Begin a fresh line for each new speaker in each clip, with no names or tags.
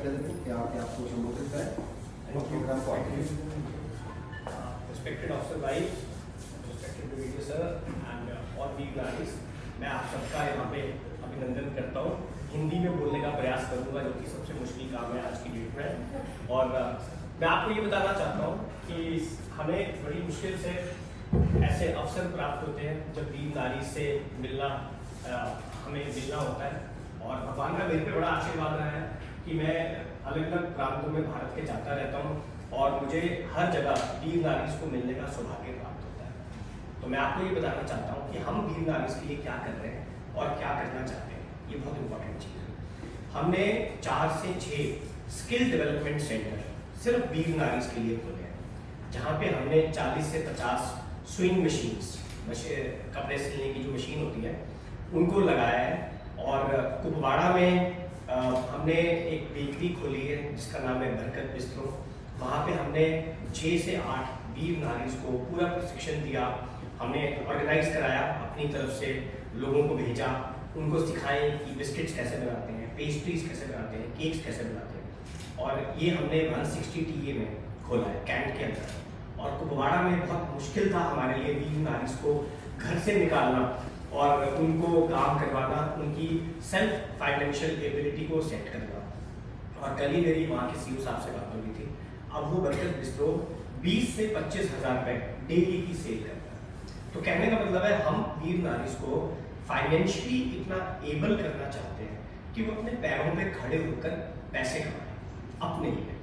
President कि आपको संबोधित करें और प्रोग्राम को आगे।
Respected officer wives, respected video sir and all the guys, मैं आप सबका यहाँ पे अभिनंदन करता हूँ। हिंदी में बोलने का प्रयास करूँगा जो कि सबसे मुश्किल काम है आज की डेट में। और मैं आपको ये बताना चाहता हूँ कि हमें बड़ी मुश्किल से ऐसे अवसर प्राप्त होते हैं जब वीर नारी से हमें मिलना होता है। और भगवान का मेरे पे बड़ा आशीर्वाद रहा है कि मैं अलग अलग प्रांतों में भारत के जाता रहता हूँ और मुझे हर जगह वीर नारीज को मिलने का सौभाग्य प्राप्त होता है। तो मैं आपको ये बताना चाहता हूँ कि हम वीर नारीज के लिए क्या कर रहे हैं और क्या करना चाहते हैं, ये बहुत इंपॉर्टेंट चीज़ है। हमने 4 से 6 स्किल डेवलपमेंट सेंटर सिर्फ वीर नारीज के लिए खोले हैं, जहाँ पे हमने 40 से 50 स्विंग मशीन्स, कपड़े सिलने की जो मशीन होती है, उनको लगाया है। और कुपवाड़ा में हमने एक बेकरी खोली है जिसका नाम है बरकत बिस्ट्रो। वहाँ पे हमने 6 से 8 वीर नारीज को पूरा प्रशिक्षण दिया, हमने ऑर्गेनाइज कराया, अपनी तरफ से लोगों को भेजा, उनको सिखाएं कि बिस्किट्स कैसे बनाते हैं, पेस्ट्रीज कैसे बनाते हैं, केक्स कैसे बनाते हैं। और ये हमने 160 TA में खोला है कैंट के अंदर। और कुपवाड़ा में बहुत मुश्किल था हमारे लिए वीर नारीज को घर से निकालना और उनको काम करवाना, उनकी सेल्फ फाइनेंशियल एबिलिटी को सेट करना। और कल ही मेरी वहाँ के CEO साहब से बात हो रही थी, अब वो बरकत बिस्ट्रो 20 से 25 हज़ार रुपये डेली की सेल करता है। तो कहने का मतलब है हम वीर नारीज को फाइनेंशियली इतना एबल करना चाहते हैं कि वो अपने पैरों पे खड़े होकर पैसे कमाएं अपने लिए,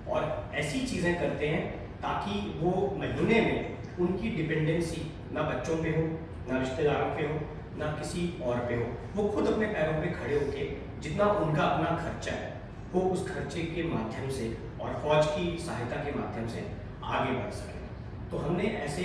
और ऐसी चीज़ें करते हैं ताकि वो महीने में उनकी डिपेंडेंसी ना बच्चों पे हो, ना रिश्तेदारों पे हो, ना किसी और पे हो। वो खुद अपने पैरों पे खड़े होके जितना उनका अपना खर्चा है वो उस खर्चे के माध्यम से और फौज की सहायता के माध्यम से आगे बढ़ सके। तो हमने ऐसे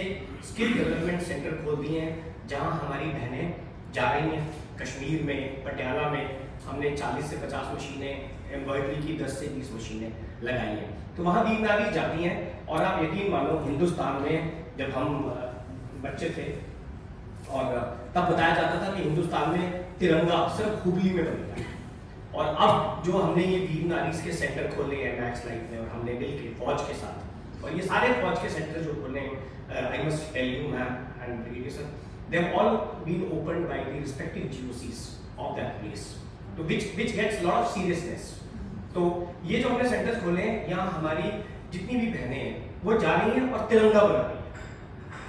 स्किल डेवलपमेंट सेंटर खोल दिए हैं जहां हमारी बहनें जा रही हैं। कश्मीर में, पटियाला में हमने 40 से 50 मशीनें, एम्ब्रॉयडरी की 10 से 20 मशीनें लगाई हैं। तो वहाँ वीर नारी जाती हैं। और आप यकीन मानो, हिंदुस्तान में जब हम बच्चे थे और तब बताया जाता था कि हिंदुस्तान में तिरंगा सिर्फ हुबली में बनेगा। और अब जो हमने ये वीर नारीज के सेंटर खोले हैं मैक्स लाइफ में, और हमने मिलकर फौज के साथ, और ये सारे फौज के सेंटर जो खोले हैं, I must tell you ma'am and brigadier sir, they have all been opened by the respective GOCs of that place, to which gets lot of seriousness. तो ये जो हमने सेंटर्स खोले हैं, यहाँ हमारी जितनी भी बहनें हैं वो जा रही हैं और तिरंगा बना रही हैं,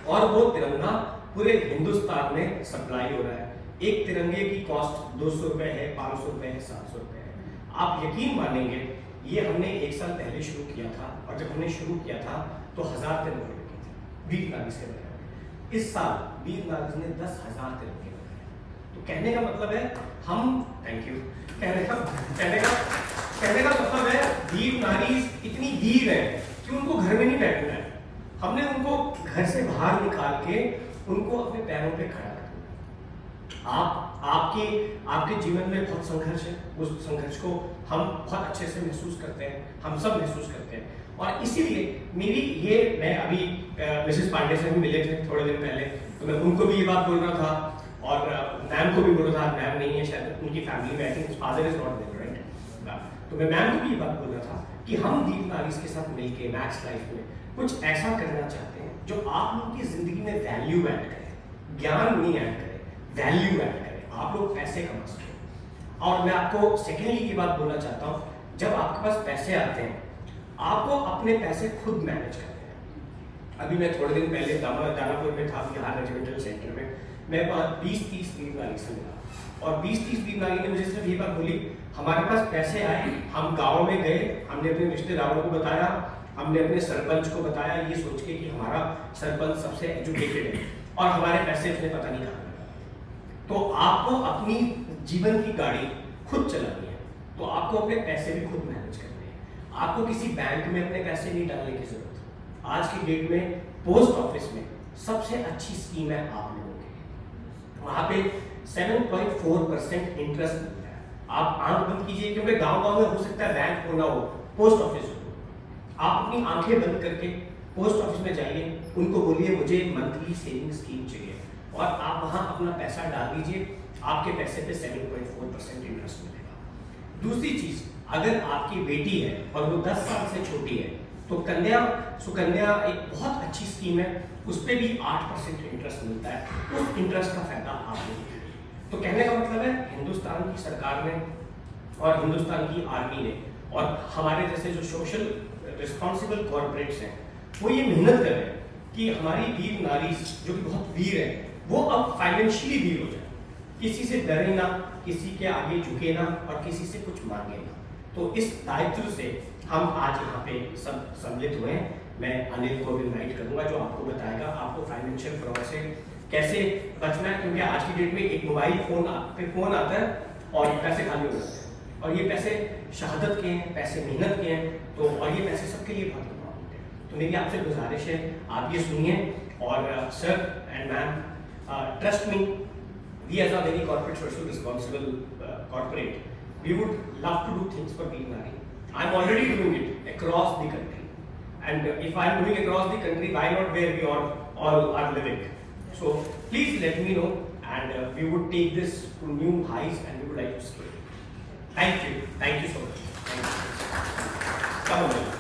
और वो तिरंगा पूरे हिंदुस्तान में सप्लाई हो रहा है। एक तिरंगे की कॉस्ट 200 रुपये है, 500 रुपये है, 700 रुपये है। आप यकीन मानेंगे, ये हमने 1 साल पहले शुरू किया था, और जब हमने शुरू किया था तो 1000 तिरंगे लगे थे वीर नारीज के बने। इस साल वीर नारीज ने 10,000 तिरंगे बनाए। तो कहने का मतलब है हम, थैंक यू, कहने का मतलब है वीर नारीज इतनी वीर है कि उनको घर में नहीं बैठना है, हमने उनको घर से बाहर निकाल के उनको अपने पैरों पे खड़ा कर दिया। आपके जीवन में बहुत संघर्ष है, उस संघर्ष को हम बहुत अच्छे से महसूस करते हैं, हम सब महसूस करते हैं। और इसीलिए मैं अभी मिसेस पांडे से भी मिले थे थोड़े दिन पहले, तो मैं उनको भी ये बात बोल रहा था, और मैम को भी बोल रहा था, मैम नहीं है शायद उनकी फैमिली में, I think father is not there, right. तो मैं मैम को भी ये बात बोल रहा था कि हम वीर नारीज के साथ मिलके मैक्स लाइफ में कुछ ऐसा करना चाहते हैं जो आप लोगों की जिंदगी में वैल्यू ऐड करे, ज्ञान नहीं ऐड करे, वैल्यू ऐड करे, आप लोग पैसे कमा सकें। और मैं आपको सेकेंडली ये बात बोलना चाहता हूँ, जब आपके पास पैसे आते हैं आपको अपने पैसे खुद मैनेज करने हैं। अभी मैं थोड़े दिन पहले दानापुर में था, बिहार रेजिमेंटल सेंटर में, मैं 20-30 वीर नारी से मिला, और 20-30 वीर नारी ने मुझे सिर्फ ये बात बोली, हमारे पास पैसे आए, हम गाँव में गए, हमने अपने रिश्तेदारों को बताया, हमने अपने सरपंच को बताया, ये सोच के कि हमारा सरपंच सबसे एजुकेटेड है और हमारे पैसे उसने पता नहीं कहाँ लगा। तो आपको अपनी जीवन की गाड़ी खुद चलानी है, तो आपको अपने पैसे भी खुद मैनेज करने हैं। आपको किसी बैंक में अपने पैसे नहीं डालने की जरूरत। आज की डेट में पोस्ट ऑफिस में सबसे अच्छी स्कीम है आप लोगों की, वहाँ पे 7.4% इंटरेस्ट मिलता है। आप आंख बंद कीजिए, क्योंकि गांव-गांव में हो सकता है बैंक होना हो, पोस्ट ऑफिस हो, आप अपनी आंखें बंद करके पोस्ट ऑफिस में जाइए, उनको बोलिए मुझे मंथली सेविंग स्कीम चाहिए, और आप वहाँ अपना पैसा डाल दीजिए, आपके पैसे पे 7.4% इंटरेस्ट मिलेगा। दूसरी चीज, अगर आपकी बेटी है और वो 10 साल से छोटी है तो कन्या सुकन्या एक बहुत अच्छी स्कीम है, उस पर भी 8% इंटरेस्ट मिलता है। उस इंटरेस्ट का फायदा आप लेंगे। तो कहने का मतलब है हिंदुस्तान की सरकार ने और हिंदुस्तान की आर्मी ने और हमारे जैसे जो सोशल रिस्पॉन्सिबल कॉर्पोरेट्स हैं वो ये मेहनत कर रहे हैं कि हमारी वीर नारी जो कि बहुत वीर है वो अब फाइनेंशियली वीर हो जाए, किसी से डरे ना, किसी के आगे झुके ना और किसी से कुछ मांगे ना। तो इस दायित्व से हम आज यहाँ पे सब सम्मिलित हुए हैं। मैं अनिल को भी इनवाइट करूंगा जो आपको बताएगा आपको फाइनेंशियल फ्रॉड से कैसे बचना है, क्योंकि आज की डेट में एक मोबाइल फोन पे फोन आता है और पैसे खाली हो जाते हैं और ये पैसे शहादत के हैं, पैसे मेहनत के हैं, तो और ये पैसे सबके लिए बहुत इम्पोर्टेंट है। तो मेरी आपसे गुजारिश है आप ये सुनिए और sir and ma'am trust me, we as a very corporate social responsible corporate, we would love to do things for Veer Nari. I'm already doing it across the country, and if I'm doing across the country, why not where we all are living? So please let me know, and we would take this to new highs, and we would like to scale. Thank you so much. Thank you. Come on.